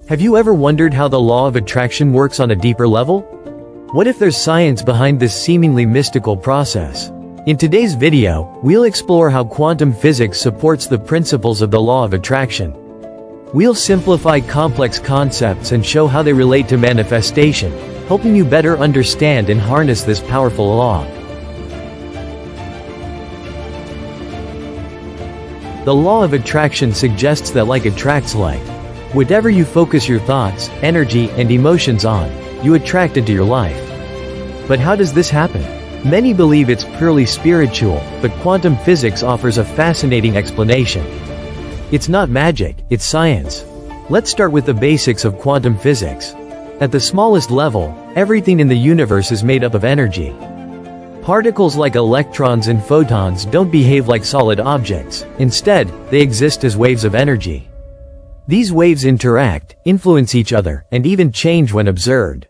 Have you ever wondered how the law of attraction works on a deeper level? What if there's science behind this seemingly mystical process? In today's video, we'll explore how quantum physics supports the principles of the law of attraction. We'll simplify complex concepts and show how they relate to manifestation, helping you better understand and harness this powerful law. The law of attraction suggests that like attracts like. Whatever you focus your thoughts, energy, and emotions on, you attract into your life. But how does this happen? Many believe it's purely spiritual, but quantum physics offers a fascinating explanation. It's not magic, it's science. Let's start with the basics of quantum physics. At the smallest level, everything in the universe is made up of energy. Particles like electrons and photons don't behave like solid objects. Instead, they exist as waves of energy. These waves interact, influence each other, and even change when observed.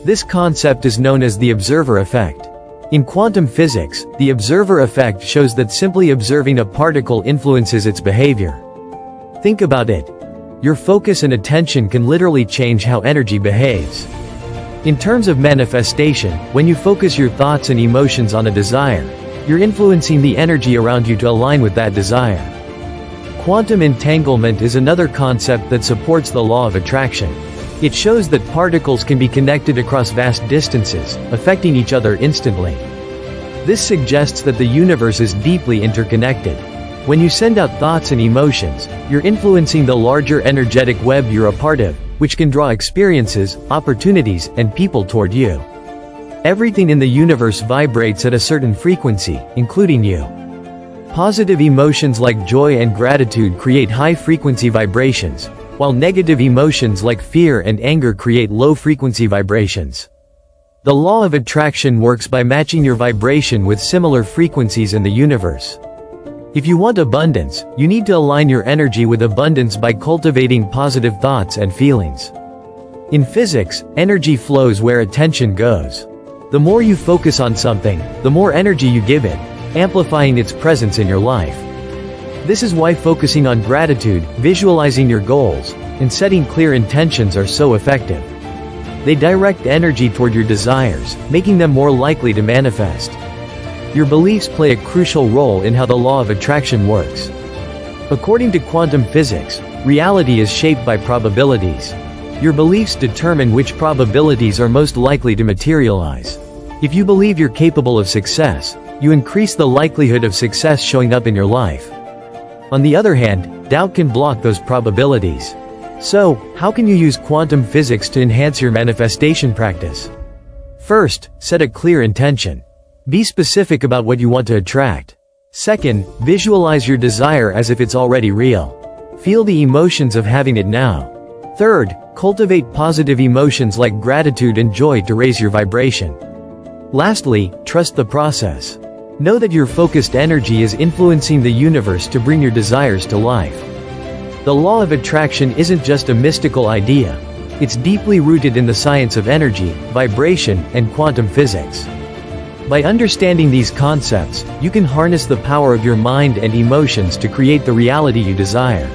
This concept is known as the observer effect. In quantum physics, the observer effect shows that simply observing a particle influences its behavior. Think about it. Your focus and attention can literally change how energy behaves. In terms of manifestation, when you focus your thoughts and emotions on a desire, you're influencing the energy around you to align with that desire. Quantum entanglement is another concept that supports the law of attraction. It shows that particles can be connected across vast distances, affecting each other instantly. This suggests that the universe is deeply interconnected. When you send out thoughts and emotions, you're influencing the larger energetic web you're a part of, which can draw experiences, opportunities, and people toward you. Everything in the universe vibrates at a certain frequency, including you. Positive emotions like joy and gratitude create high-frequency vibrations, while negative emotions like fear and anger create low-frequency vibrations. The law of attraction works by matching your vibration with similar frequencies in the universe. If you want abundance, you need to align your energy with abundance by cultivating positive thoughts and feelings. In physics, energy flows where attention goes. The more you focus on something, the more energy you give it, amplifying its presence in your life. This is why focusing on gratitude, visualizing your goals, and setting clear intentions are so effective. They direct energy toward your desires, making them more likely to manifest. Your beliefs play a crucial role in how the law of attraction works. According to quantum physics, reality is shaped by probabilities. Your beliefs determine which probabilities are most likely to materialize. If you believe you're capable of success, you increase the likelihood of success showing up in your life. On the other hand, doubt can block those probabilities. So, how can you use quantum physics to enhance your manifestation practice? First, set a clear intention. Be specific about what you want to attract. Second, visualize your desire as if it's already real. Feel the emotions of having it now. Third, cultivate positive emotions like gratitude and joy to raise your vibration. Lastly, trust the process. Know that your focused energy is influencing the universe to bring your desires to life. The law of attraction isn't just a mystical idea. It's deeply rooted in the science of energy, vibration, and quantum physics. By understanding these concepts, you can harness the power of your mind and emotions to create the reality you desire.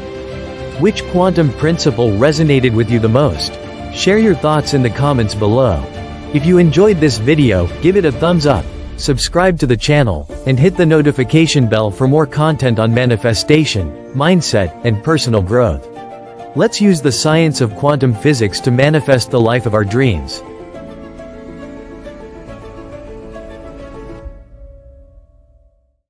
Which quantum principle resonated with you the most? Share your thoughts in the comments below. If you enjoyed this video, give it a thumbs up, subscribe to the channel, and hit the notification bell for more content on manifestation, mindset, and personal growth. Let's use the science of quantum physics to manifest the life of our dreams.